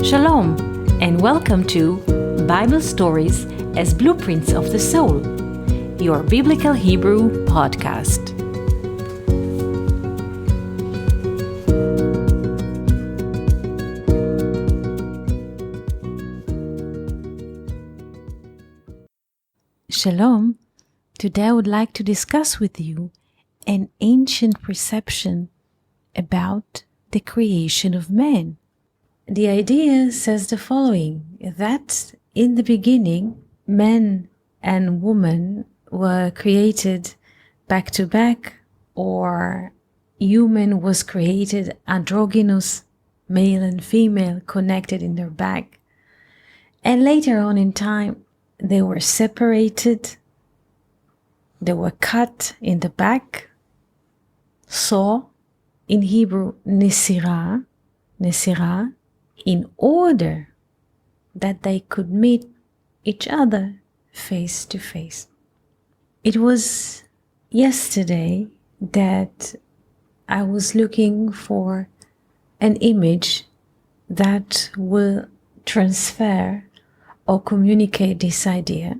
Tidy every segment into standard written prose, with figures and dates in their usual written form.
Shalom, and welcome to Bible Stories as Blueprints of the Soul, your Biblical Hebrew podcast. Shalom. Today I would like to discuss with you an ancient perception about the creation of man. The idea says the following, that in the beginning, man and woman were created back to back, or human was created androgynous, male and female connected in their back. And later on in time, they were separated, they were cut in the back, saw, in Hebrew, nesirah, in order that they could meet each other face to face. It was yesterday that I was looking for an image that will transfer or communicate this idea,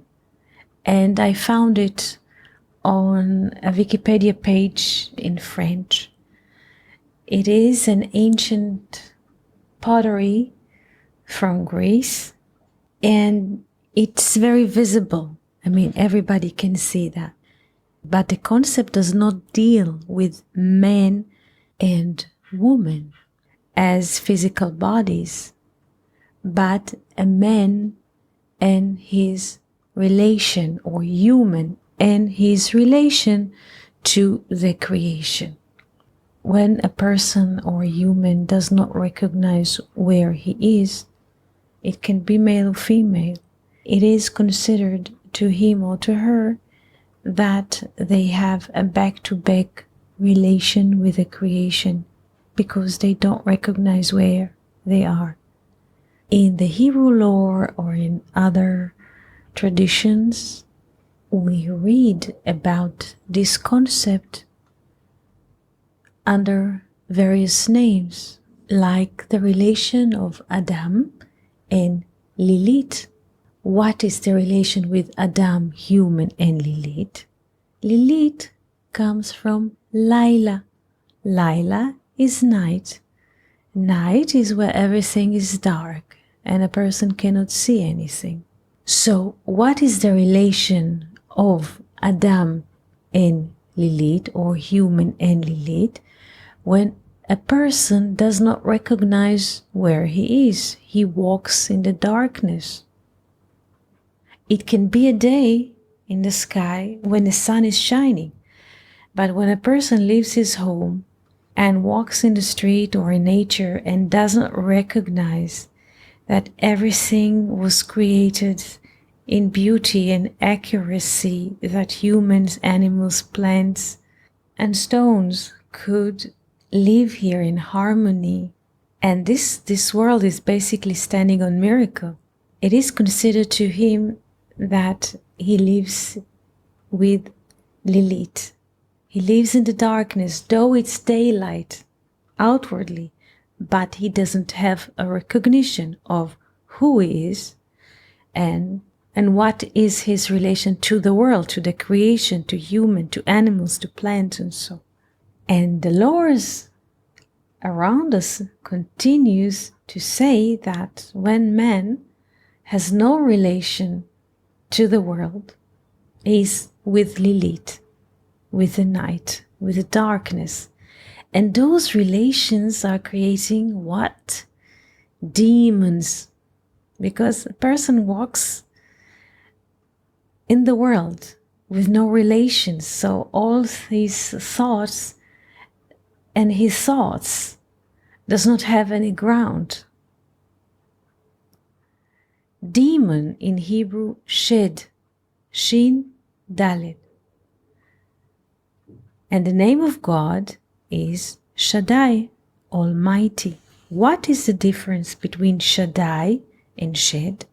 and I found it on a Wikipedia page in French. It is an ancient pottery from Greece, and it's very visible. I mean, everybody can see that. But the concept does not deal with man and woman as physical bodies, but a man and his relation, or human and his relation to the creation. When a person or a human does not recognize where he is, it can be male or female, it is considered to him or to her that they have a back-to-back relation with the creation because they don't recognize where they are. In the Hebrew lore or in other traditions, we read about this concept under various names, like the relation of Adam and Lilith. What is the relation with Adam, human, and Lilith? Lilith comes from Laila. Laila is night. Night is where everything is dark and a person cannot see anything. So what is the relation of Adam and Lilith, or human and Lilith, when a person does not recognize where he is? He walks in the darkness. It can be a day in the sky when the sun is shining, but when a person leaves his home and walks in the street or in nature and doesn't recognize that everything was created in beauty and accuracy, that humans, animals, plants, and stones could live here in harmony, and this world is basically standing on miracle, it is considered to him that he lives with Lilith. He lives in the darkness, though it's daylight outwardly, but he doesn't have a recognition of who he is and what is his relation to the world, to the creation, to human, to animals, to plants, and so. And the laws around us continues to say that when man has no relation to the world, he's with Lilith, with the night, with the darkness. And those relations are creating what? Demons. Because a person walks in the world with no relations, so all his thoughts and his thoughts does not have any ground. Demon in Hebrew, shed, shin, dalet. And the name of God is Shaddai, Almighty. What is the difference between Shaddai and Shed?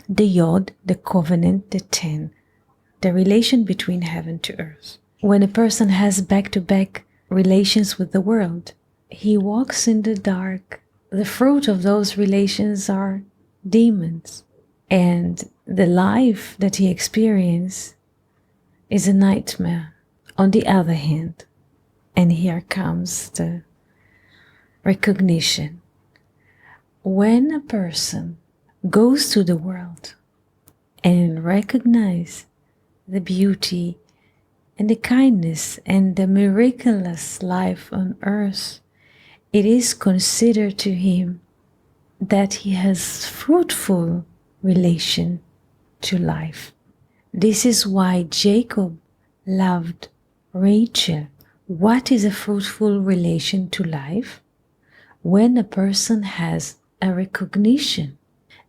The Yod, the covenant, the 10, the relation between heaven to earth. When a person has back-to-back relations with the world, he walks in the dark the fruit of those relations are demons. And the life that he experienced is a nightmare on the other hand. And here comes the recognition. When a person goes to the world and recognizes the beauty and the kindness and the miraculous life on earth, it is considered to him that he has fruitful relation to life. This is why Jacob loved Rachel. What is a fruitful relation to life? When a person has a recognition.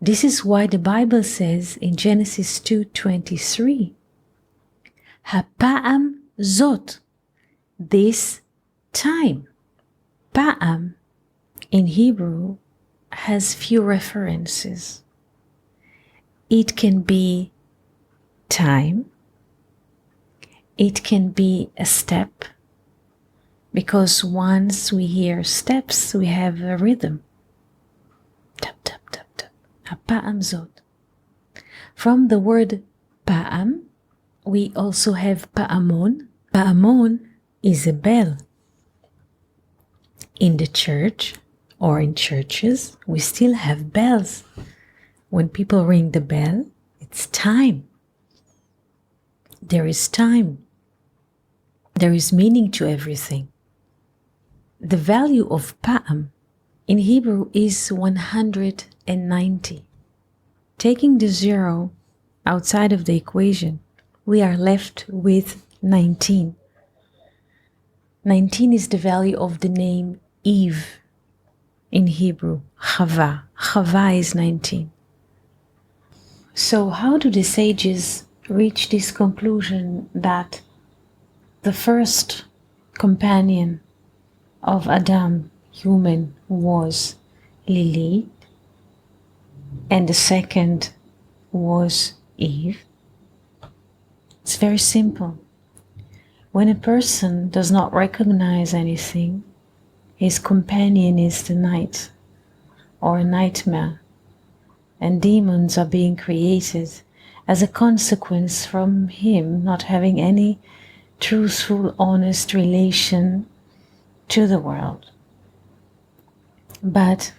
This is why the Bible says in Genesis 2:23, Hapa'am zot, this time. Pa'am in Hebrew has few references. It can be time. It can be a step, because once we hear steps, we have a rhythm. Tap, tap, tap, tap. Hapa'am zot. From the word pa'am, we also have pa'amon. Pa'amon is a bell. In the church or in churches, we still have bells. When people ring the bell, it's time. There is time. There is meaning to everything. The value of pa'am in Hebrew is 190. Taking the zero outside of the equation, we are left with 19. 19 is the value of the name Eve in Hebrew, Chava. Chava is 19. So how do the sages reach this conclusion that the first companion of Adam, human, was Lilith, and the second was Eve? It's very simple. When a person does not recognize anything, his companion is the night or a nightmare, and demons are being created as a consequence from him not having any truthful, honest relation to the world. But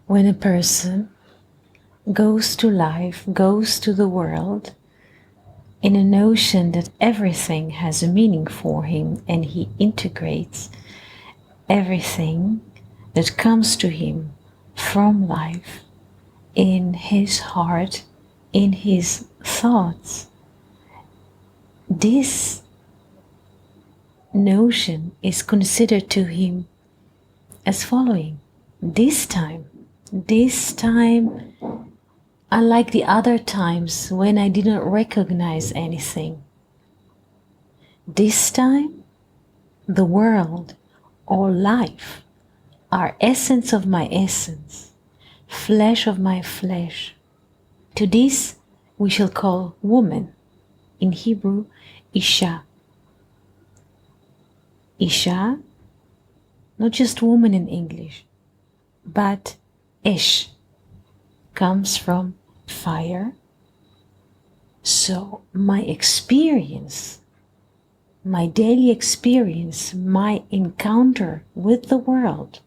when a person goes to life, goes to the world, in a notion that everything has a meaning for him, and he integrates everything that comes to him from life in his heart, in his thoughts, this notion is considered to him as following. This time, unlike the other times when I didn't recognize anything, this time, the world or life are essence of my essence, flesh of my flesh. To this we shall call woman, in Hebrew, Isha. Isha, not just woman in English, but Esh comes from fire. So my experience, my daily experience, my encounter with the world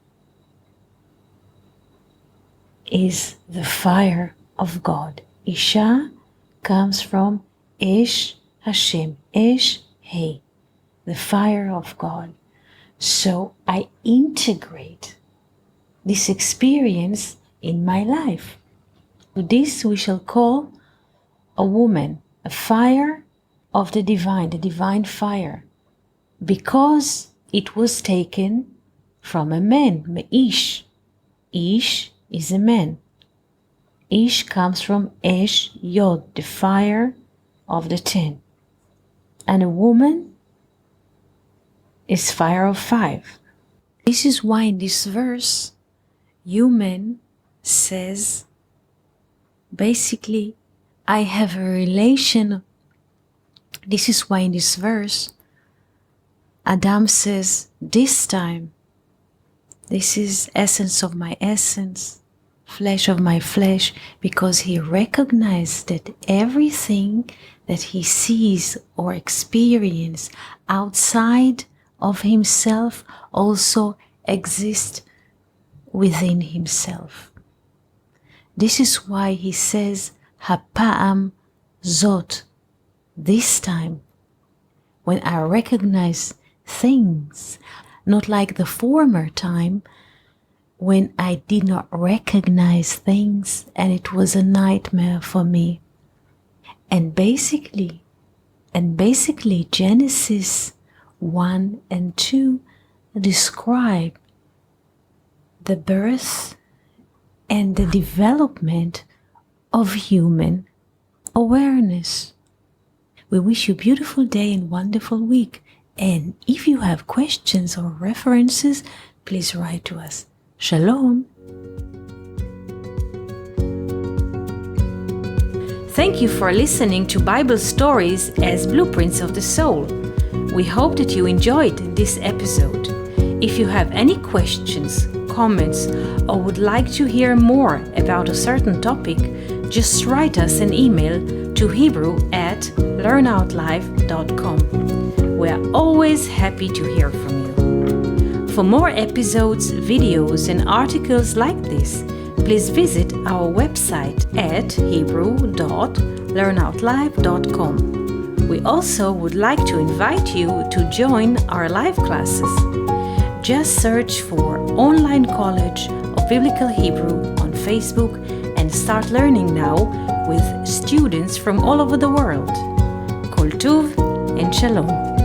is the fire of God. Isha comes from Esh Hashem, Esh He, the fire of God. So I integrate this experience in my life. This we shall call a woman, a fire of the divine fire, because it was taken from a man, Me'ish. Ish is a man. Ish comes from Esh Yod, the fire of the 10. And a woman is fire of 5. This is why in this verse, human says, basically, I have a relation. This is why in this verse, Adam says, this time, This is essence of my essence, flesh of my flesh, because he recognized that everything that he sees or experiences outside of himself also exists within himself. This is why he says, Hapa'am zot, this time, when I recognize things, not like the former time when I did not recognize things and it was a nightmare for me. And basically Genesis 1 and 2 describe the birth and the development of human awareness. We wish you a beautiful day and wonderful week. And if you have questions or references, please write to us. Shalom. Thank you for listening to Bible Stories as Blueprints of the Soul. We hope that you enjoyed this episode. If you have any questions, comments, or would like to hear more about a certain topic, just write us an email to hebrew@learnoutlive.com. We are always happy to hear from you. For more episodes, videos, and articles like this, please visit our website at hebrew.learnoutlive.com. We also would like to invite you to join our live classes. Just search for Online College of Biblical Hebrew on Facebook and start learning now with students from all over the world. Koltuv and Shalom.